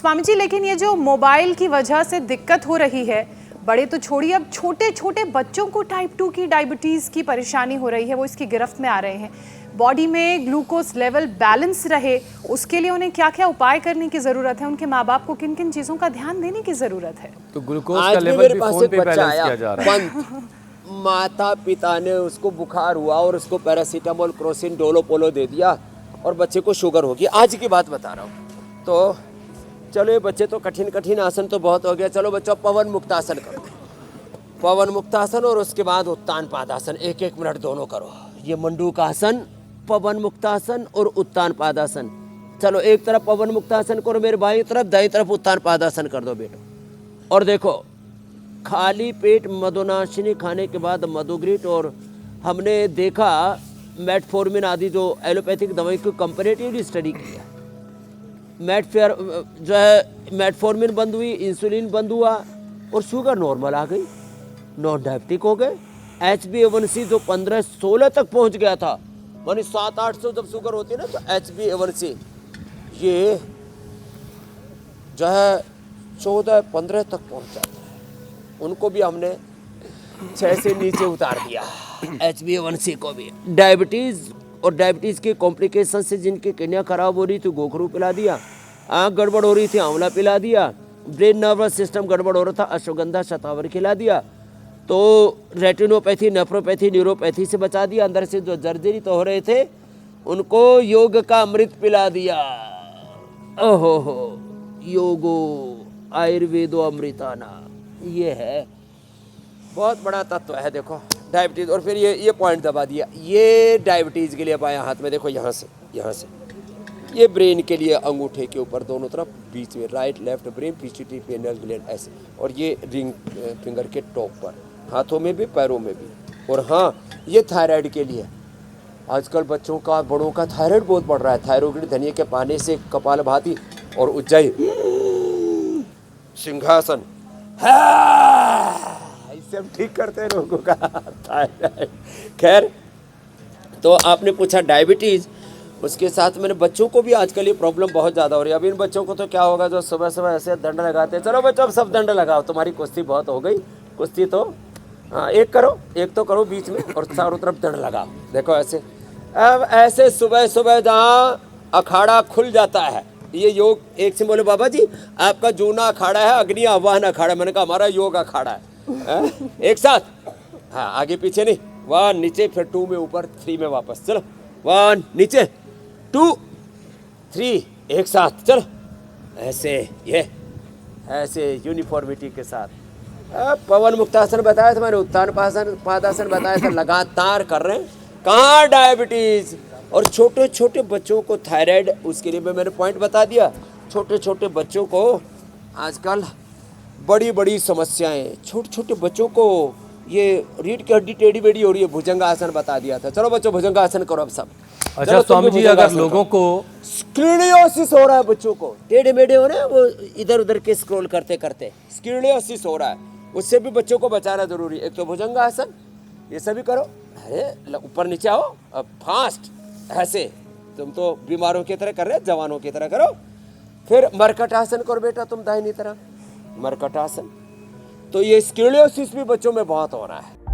स्वामी जी, लेकिन ये जो मोबाइल की वजह से दिक्कत हो रही है, बड़े तो छोड़िए, अब छोटे छोटे बच्चों को टाइप 2 की डायबिटीज़ की परेशानी हो रही है, वो इसकी गिरफ्त में आ रहे हैं। बॉडी में ग्लूकोज लेवल बैलेंस रहे, उसके लिए उन्हें क्या क्या उपाय करने की ज़रूरत है, उनके माँ बाप को किन किन चीज़ों का ध्यान देने की ज़रूरत है? तो ग्लूकोज का लेवल भी फोन पे बैलेंस किया जा रहा है। माता पिता ने उसको बुखार हुआ और उसको पैरासीटामोल, क्रोसिन, डोलो पोलो दे दिया और बच्चे को शुगर होगी। आज की बात बता रहा हूँ। तो चलो ये बच्चे तो कठिन आसन तो बहुत हो गया, चलो बच्चों पवन मुक्तासन करो। पवन मुक्तासन और उसके बाद उत्तान पादासन, 1-1 मिनट दोनों करो। ये मंडूक आसन, पवन मुक्तासन और उत्तान पादासन। चलो एक तरफ पवन मुक्तासन करो मेरे बाईं तरफ, दाईं तरफ उत्तान पादासन कर दो बेटो। और देखो खाली पेट मधुनाशिनी खाने के बाद मधुग्रिट, और हमने देखा मेटफॉर्मिन आदि जो एलोपैथिक दवाई की कंपैरेटिवली स्टडी की है। मेटफॉर्मिन बंद हुई, इंसुलिन बंद हुआ और शुगर नॉर्मल आ गई, नॉन डायबिटिक हो गए। HbA1c जो 15-16 तक पहुंच गया था, मानी 700-800 जब शुगर होती है ना, तो HbA1c ये जो है 14-15 तक पहुंच जाता है। उनको भी हमने 6 से नीचे उतार दिया, HbA1c को भी। डायबिटीज़ और डायबिटीज़ के कॉम्प्लिकेशन से जिनकी किडनियाँ खराब हो रही थी, गोखरू पिला दिया। आँख गड़बड़ हो रही थी, आंवला पिला दिया। ब्रेन नर्वस सिस्टम गड़बड़ हो रहा था, अश्वगंधा शतावर खिला दिया। तो रेटिनोपैथी, नेफ्रोपैथी, न्यूरोपैथी से बचा दिया। अंदर से जो जर्जरी तो हो रहे थे, उनको योग का अमृत पिला दिया। ओहो हो, योगो आयुर्वेदो अमृताना, ये है बहुत बड़ा तत्व है। देखो डायबिटीज़, और फिर ये पॉइंट दबा दिया, ये डायबिटीज़ के लिए बाएं हाथ में देखो, यहाँ से ये ब्रेन के लिए अंगूठे के ऊपर दोनों तरफ बीच में, right left brain, PCT पेनियल gland ऐसे, और ये रिंग फिंगर के टॉप पर, हाथों में भी पैरों में भी। और हाँ, ये थायराइड के लिए, आजकल बच्चों का बड़ों का थायराइड बहुत बढ़ रहा है। थायरोइड धनिया के पानी से कपालभाति और उज्जयी सिंहासन, इससे हम ठीक करते हैं लोगों का थायराइड। खैर, तो आपने पूछा डायबिटीज़, उसके साथ मैंने बच्चों को भी आजकल ये प्रॉब्लम बहुत ज़्यादा हो रही है। अब इन बच्चों को तो क्या होगा, जो सुबह सुबह ऐसे दंड लगाते हैं, चलो बच्चों अब सब दंड लगाओ, तुम्हारी कुश्ती बहुत हो गई, कुश्ती तो हाँ एक करो, एक तो करो बीच में, और चारों तरफ दंड लगाओ। देखो ऐसे, अब ऐसे सुबह सुबह जहाँ अखाड़ा खुल जाता है, ये योग। एक से बोले बाबा जी आपका जूना अखाड़ा है, अग्नि आह्वान अखाड़ा। मैंने कहा हमारा योग अखाड़ा है। एक साथ, हाँ आगे पीछे नहीं, 1 नीचे, फिर 2 में ऊपर, 3 में वापस। चलो 1 नीचे, 2 3 एक साथ, चलो ऐसे, ये ऐसे यूनिफॉर्मिटी के साथ। पवन मुक्तासन बताया था मैंने, उत्तान पादासन बताया था, लगातार कर रहे हैं। कहाँ डायबिटीज़ और छोटे छोटे बच्चों को थायराइड, उसके लिए मैंने पॉइंट बता दिया। छोटे छोटे बच्चों को आजकल बड़ी बड़ी समस्याएं, छोटे छोटे बच्चों को ये रीढ़ की हड्डी टेढ़ी बेढ़ी हो रही है, भुजंगासन बता दिया था। चलो बच्चों भुजंगासन करो अब सब। अच्छा स्वामी जी, अगर लोगों को स्क्लेरोसिस हो रहा है, बच्चों को टेढ़े मेढ़े हो रहे हैं, वो इधर उधर के स्क्रॉल करते करते स्क्लेरोसिस हो रहा है, उससे भी बच्चों को बचाना जरूरी है। एक तो भुजंगासन, ये सभी करो। अरे ऊपर नीचे आओ, अब फास्ट ऐसे, तुम तो बीमारों की तरह कर रहे, जवानों की तरह करो। फिर मरकटासन करो बेटा, तुम दाहिनी तरफ मरकटासन। तो ये स्क्लेरोसिस भी बच्चों में बहुत हो रहा है।